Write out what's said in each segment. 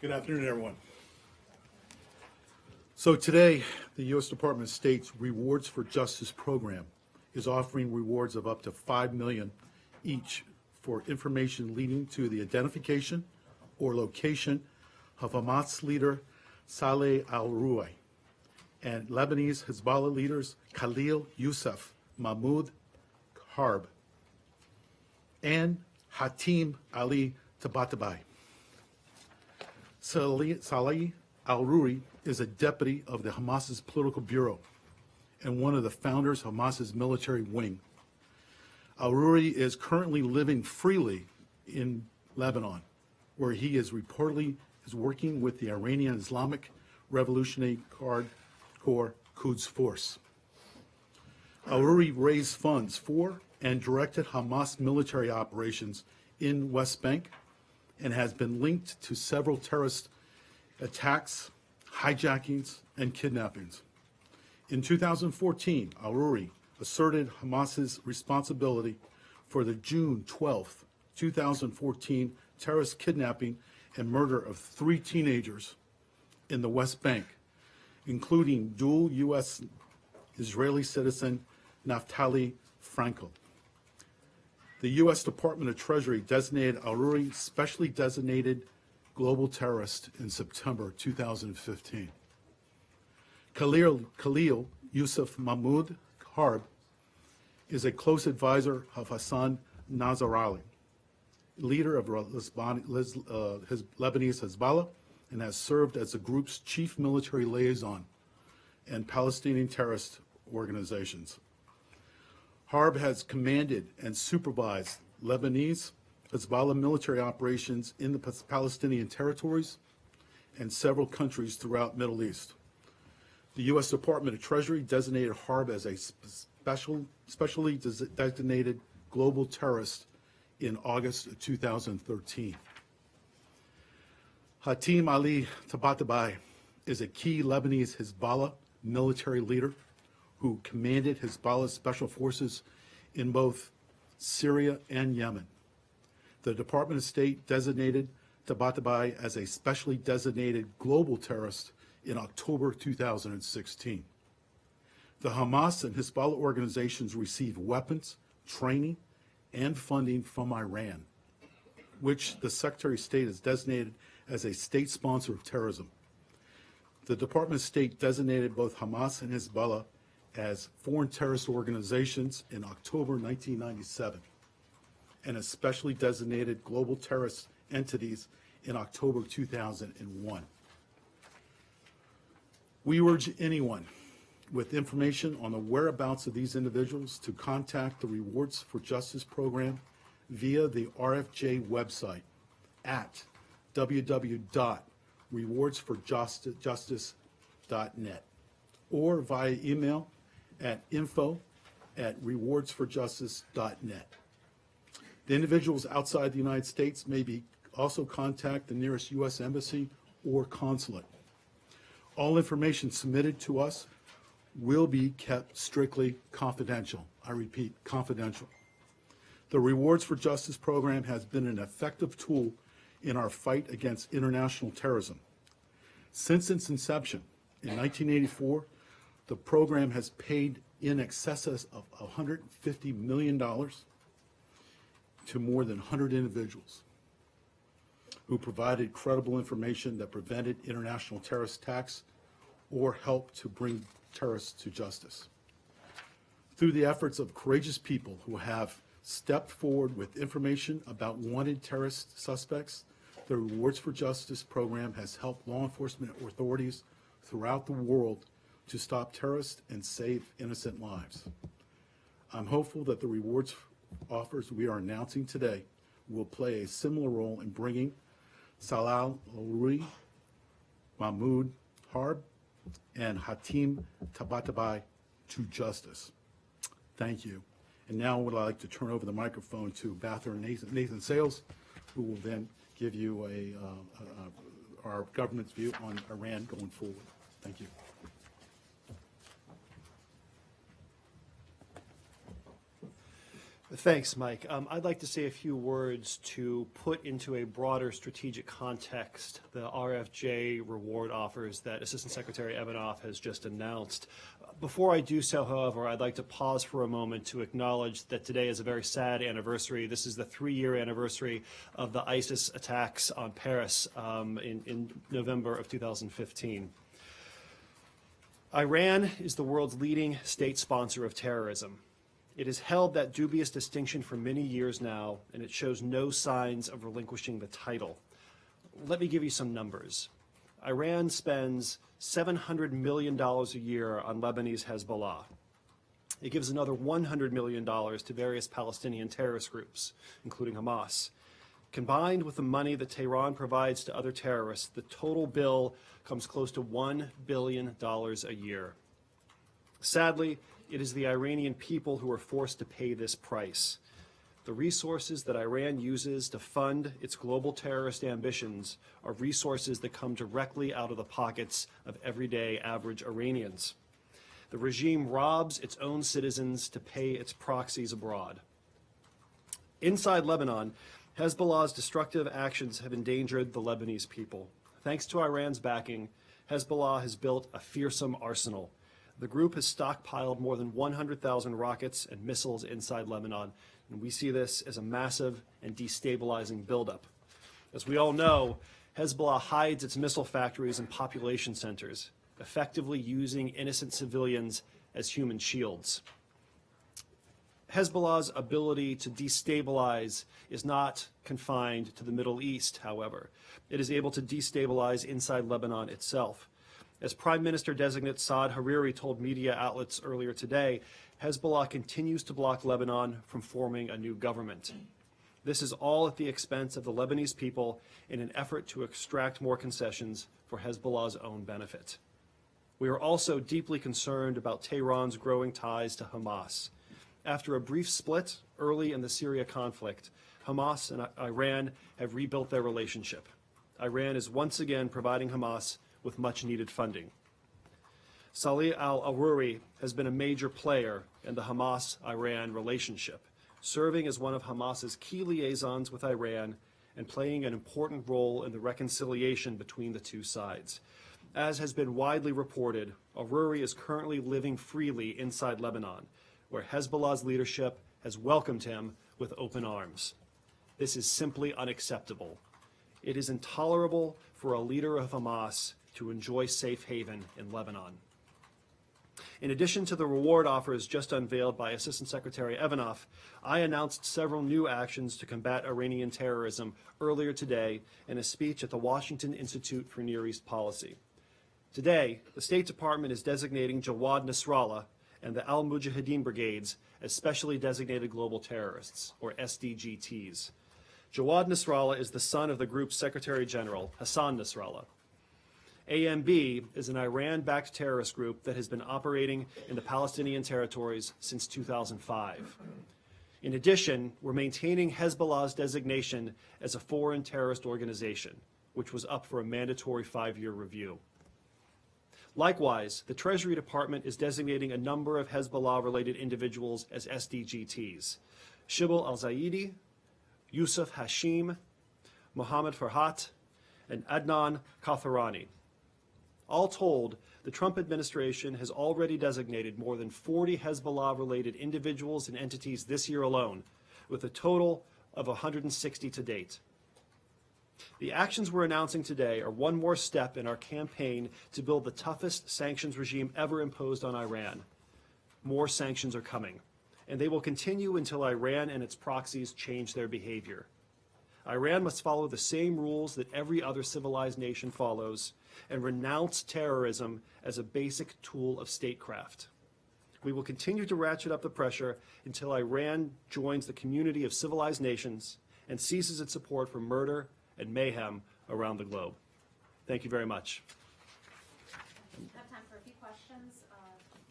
Good afternoon, everyone. So today, the U.S. Department of State's Rewards for Justice program is offering rewards of up to $5 million each for information leading to the identification or location of Hamas leader Saleh al-Rouai and Lebanese Hizballah leaders Khalil Youssef Mahmoud Harb and Hatim Ali Tabatabai. Saleh al-Rouai is a deputy of the Hamas's political bureau and one of the founders of Hamas's military wing. Al-Rouai is currently living freely in Lebanon, where he is reportedly working with the Iranian Islamic Revolutionary Guard Corps Quds Force. Al-Rouai raised funds for and directed Hamas military operations in West Bank and has been linked to several terrorist attacks, hijackings, and kidnappings. In 2014, al-Rouai asserted Hamas's responsibility for the June 12, 2014 terrorist kidnapping and murder of 3 teenagers in the West Bank, including dual U.S. Israeli citizen Naftali Frankel. The U.S. Department of Treasury designated al-Rouai specially designated global terrorist in September 2015. Khalil Youssef Mahmoud Harb is a close advisor of Hassan Nasrallah, leader of Lebanese Hizballah, and has served as the group's chief military liaison and Palestinian terrorist organizations. Harb has commanded and supervised Lebanese Hezbollah military operations in the Palestinian territories and several countries throughout Middle East. The U.S. Department of Treasury designated Harb as a specially designated global terrorist in August of 2013. Hatim Ali Tabatabai is a key Lebanese Hezbollah military leader who commanded Hezbollah's special forces in both Syria and Yemen. The Department of State designated Tabatabai as a specially designated global terrorist in October 2016. The Hamas and Hezbollah organizations receive weapons, training, and funding from Iran, which the Secretary of State has designated as a state sponsor of terrorism. The Department of State designated both Hamas and Hezbollah as foreign terrorist organizations in October 1997 and as specially designated global terrorist entities in October 2001. We urge anyone with information on the whereabouts of these individuals to contact the Rewards for Justice program via the RFJ website at www.rewardsforjustice.net or via email at info@rewardsforjustice.net. The individuals outside the United States may also contact the nearest U.S. Embassy or consulate. All information submitted to us will be kept strictly confidential. I repeat, confidential. The Rewards for Justice program has been an effective tool in our fight against international terrorism. Since its inception in 1984, the program has paid in excess of $150 million to more than 100 individuals who provided credible information that prevented international terrorist attacks or helped to bring terrorists to justice. Through the efforts of courageous people who have stepped forward with information about wanted terrorist suspects, the Rewards for Justice program has helped law enforcement authorities throughout the world to stop terrorists and save innocent lives. I'm hopeful that the rewards offers we are announcing today will play a similar role in bringing Saleh al-Rouai, Mahmoud Harb, and Hatim Tabatabai to justice. Thank you. And now I would like to turn over the microphone to Ambassador Nathan Sales, who will then give you our government's view on Iran going forward. Thank you. Thanks, Mike. I'd like to say a few words to put into a broader strategic context the RFJ reward offers that Assistant Secretary Evanoff has just announced. Before I do so, however, I'd like to pause for a moment to acknowledge that today is a very sad anniversary. This is the 3-year anniversary of the ISIS attacks on Paris in November of 2015. Iran is the world's leading state sponsor of terrorism. It has held that dubious distinction for many years now, and it shows no signs of relinquishing the title. Let me give you some numbers. Iran spends $700 million a year on Lebanese Hezbollah. It gives another $100 million to various Palestinian terrorist groups, including Hamas. Combined with the money that Tehran provides to other terrorists, the total bill comes close to $1 billion a year. Sadly, it is the Iranian people who are forced to pay this price. The resources that Iran uses to fund its global terrorist ambitions are resources that come directly out of the pockets of everyday average Iranians. The regime robs its own citizens to pay its proxies abroad. Inside Lebanon, Hezbollah's destructive actions have endangered the Lebanese people. Thanks to Iran's backing, Hezbollah has built a fearsome arsenal. The group has stockpiled more than 100,000 rockets and missiles inside Lebanon, and we see this as a massive and destabilizing buildup. As we all know, Hezbollah hides its missile factories and population centers, effectively using innocent civilians as human shields. Hezbollah's ability to destabilize is not confined to the Middle East, however. It is able to destabilize inside Lebanon itself. As Prime Minister-designate Saad Hariri told media outlets earlier today, Hezbollah continues to block Lebanon from forming a new government. This is all at the expense of the Lebanese people in an effort to extract more concessions for Hezbollah's own benefit. We are also deeply concerned about Tehran's growing ties to Hamas. After a brief split early in the Syria conflict, Hamas and Iran have rebuilt their relationship. Iran is once again providing Hamas with much-needed funding. Salih al-Aruri has been a major player in the Hamas-Iran relationship, serving as one of Hamas's key liaisons with Iran and playing an important role in the reconciliation between the two sides. As has been widely reported, Aruri is currently living freely inside Lebanon, where Hezbollah's leadership has welcomed him with open arms. This is simply unacceptable. It is intolerable for a leader of Hamas to enjoy safe haven in Lebanon. In addition to the reward offers just unveiled by Assistant Secretary Evanoff, I announced several new actions to combat Iranian terrorism earlier today in a speech at the Washington Institute for Near East Policy. Today, the State Department is designating Jawad Nasrallah and the Al-Mujahideen Brigades as specially designated global terrorists, or SDGTs. Jawad Nasrallah is the son of the group's Secretary General, Hassan Nasrallah. AMB is an Iran-backed terrorist group that has been operating in the Palestinian territories since 2005. In addition, we're maintaining Hezbollah's designation as a foreign terrorist organization, which was up for a mandatory 5-year review. Likewise, the Treasury Department is designating a number of Hezbollah-related individuals as SDGTs. Shibal al-Zaidi, Yusuf Hashim, Mohammed Farhat, and Adnan Katharani. All told, the Trump administration has already designated more than 40 Hezbollah-related individuals and entities this year alone, with a total of 160 to date. The actions we're announcing today are one more step in our campaign to build the toughest sanctions regime ever imposed on Iran. More sanctions are coming, and they will continue until Iran and its proxies change their behavior. Iran must follow the same rules that every other civilized nation follows and renounce terrorism as a basic tool of statecraft. We will continue to ratchet up the pressure until Iran joins the community of civilized nations and ceases its support for murder and mayhem around the globe. Thank you very much. We have time for a few questions.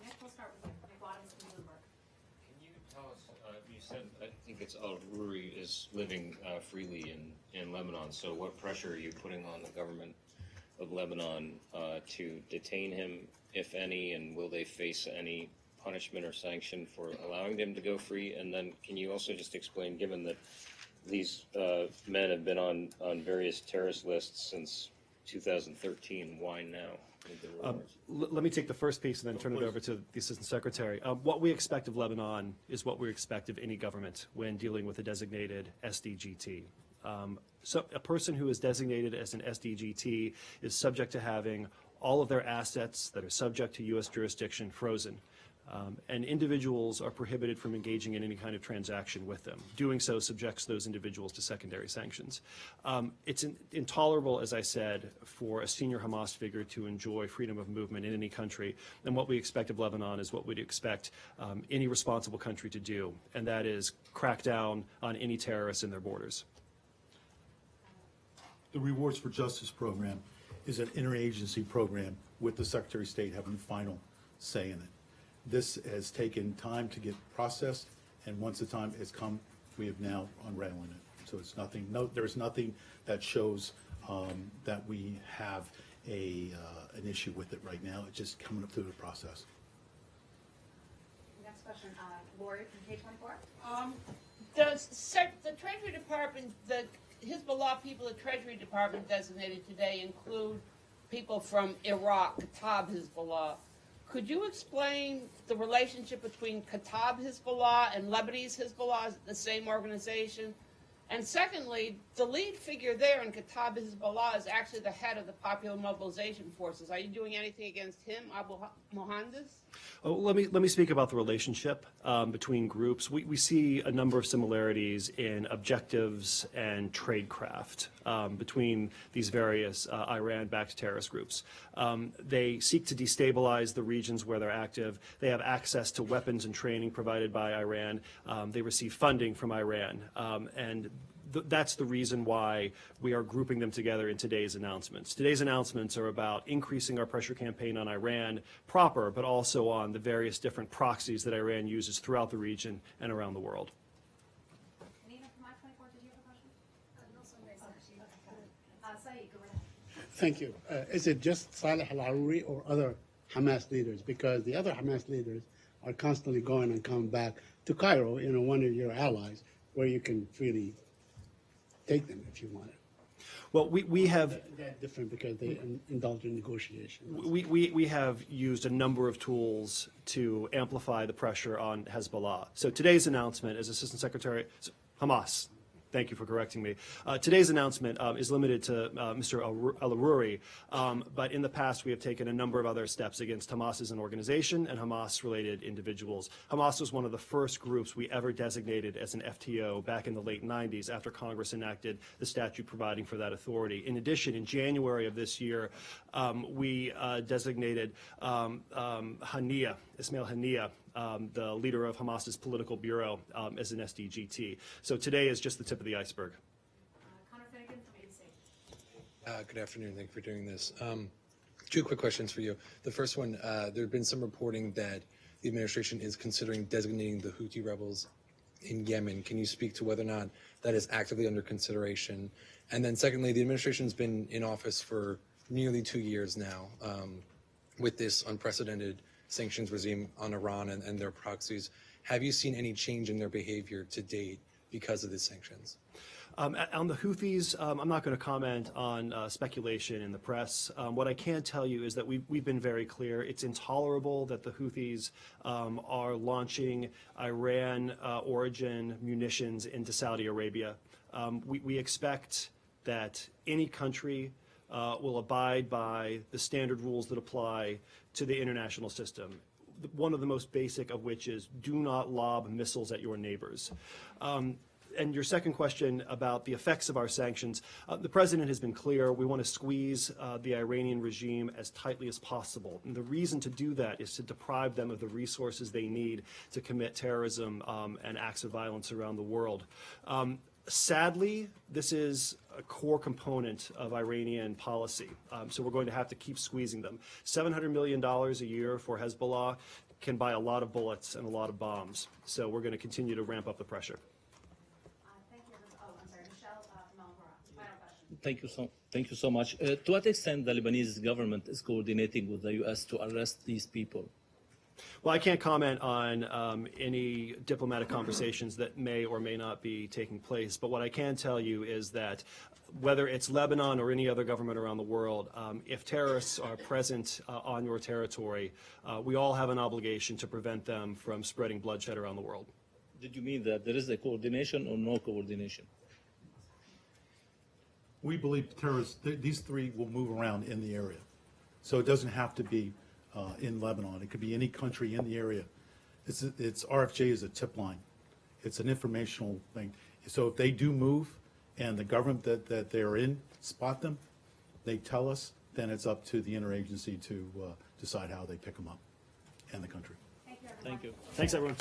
Nick, we'll start with you. Nick Bottoms from Bloomberg. Can you tell us, you said, I think it's al-Ruri is living freely in Lebanon, so what pressure are you putting on the government of Lebanon to detain him, if any, and will they face any punishment or sanction for allowing them to go free? And then can you also just explain, given that these men have been on various terrorist lists since 2013, why now? Let me take the first piece and then turn it over to the Assistant Secretary. What we expect of Lebanon is what we expect of any government when dealing with a designated SDGT. So a person who is designated as an SDGT is subject to having all of their assets that are subject to U.S. jurisdiction frozen. And individuals are prohibited from engaging in any kind of transaction with them. Doing so subjects those individuals to secondary sanctions. It's intolerable, as I said, for a senior Hamas figure to enjoy freedom of movement in any country. And what we expect of Lebanon is what we'd expect any responsible country to do, and that is crack down on any terrorists in their borders. The Rewards for Justice program is an interagency program with the Secretary of State having the final say in it. This has taken time to get processed, and once the time has come, we have now unraveling it. So it's nothing. There's nothing that shows that we have an issue with it right now. It's just coming up through the process. Next question, Lori from K24. The Treasury Department, the Hizballah people the Treasury Department designated today include people from Iraq, Kataib Hizballah. Could you explain the relationship between Kataib Hizballah and Lebanese Hizballah, the same organization? And secondly, the lead figure there in Kataib Hizballah is actually the head of the Popular Mobilization Forces. Are you doing anything against him, Abu Mohandes? Oh, let me speak about the relationship between groups. We see a number of similarities in objectives and tradecraft between these various Iran-backed terrorist groups. They seek to destabilize the regions where they're active. They have access to weapons and training provided by Iran. They receive funding from Iran. And that's the reason why we are grouping them together in today's announcements. Today's announcements are about increasing our pressure campaign on Iran proper, but also on the various different proxies that Iran uses throughout the region and around the world. Nina from I-24, did you have a question? No, somebody said Saeed, go ahead. Thank you. Is it just Saleh al-Aruri or other Hamas leaders? Because the other Hamas leaders are constantly going and coming back to Cairo, one of your allies, where you can freely take them if you want it. Well, we have That's different because they indulge in negotiations. we have used a number of tools to amplify the pressure on Hezbollah. So today's announcement, as Assistant Secretary, Hamas. Thank you for correcting me. Today's announcement is limited to Mr. al-Aruri, but in the past we have taken a number of other steps against Hamas as an organization and Hamas-related individuals. Hamas was one of the first groups we ever designated as an FTO back in the late 90s after Congress enacted the statute providing for that authority. In addition, in January of this year, we designated Ismail Haniyeh, the leader of Hamas's political bureau, as an SDGT. So today is just the tip of the iceberg. Connor Finnegan from ABC. Good afternoon. Thank you for doing this. Two quick questions for you. The first one, there have been some reporting that the administration is considering designating the Houthi rebels in Yemen. Can you speak to whether or not that is actively under consideration? And then secondly, the administration's been in office for nearly 2 years now with this unprecedented sanctions regime on Iran and their proxies. Have you seen any change in their behavior to date because of the sanctions? On the Houthis, I'm not going to comment on speculation in the press. What I can tell you is that we've been very clear. It's intolerable that the Houthis are launching Iran-origin munitions into Saudi Arabia. We expect that any country will abide by the standard rules that apply to the international system, one of the most basic of which is do not lob missiles at your neighbors. And your second question about the effects of our sanctions, the president has been clear. We want to squeeze the Iranian regime as tightly as possible. And the reason to do that is to deprive them of the resources they need to commit terrorism and acts of violence around the world. Sadly, this is a core component of Iranian policy, so we're going to have to keep squeezing them. $700 million a year for Hezbollah can buy a lot of bullets and a lot of bombs, so we're going to continue to ramp up the pressure. Thank you. I'm sorry, Michelle from Al-Ghura. Final question. Thank you so much. To what extent the Lebanese government is coordinating with the U.S. to arrest these people? Well, I can't comment on any diplomatic conversations that may or may not be taking place, but what I can tell you is that whether it's Lebanon or any other government around the world, if terrorists are present on your territory, we all have an obligation to prevent them from spreading bloodshed around the world. Did you mean that there is a coordination or no coordination? We believe terrorists, these three will move around in the area. So it doesn't have to be in Lebanon. It could be any country in the area. It's RFJ is a tip line. It's an informational thing. So if they do move and the government that they're in spot them, they tell us, then it's up to the interagency to decide how they pick them up and the country. Thank you, everyone. Thank you. Thanks, everyone.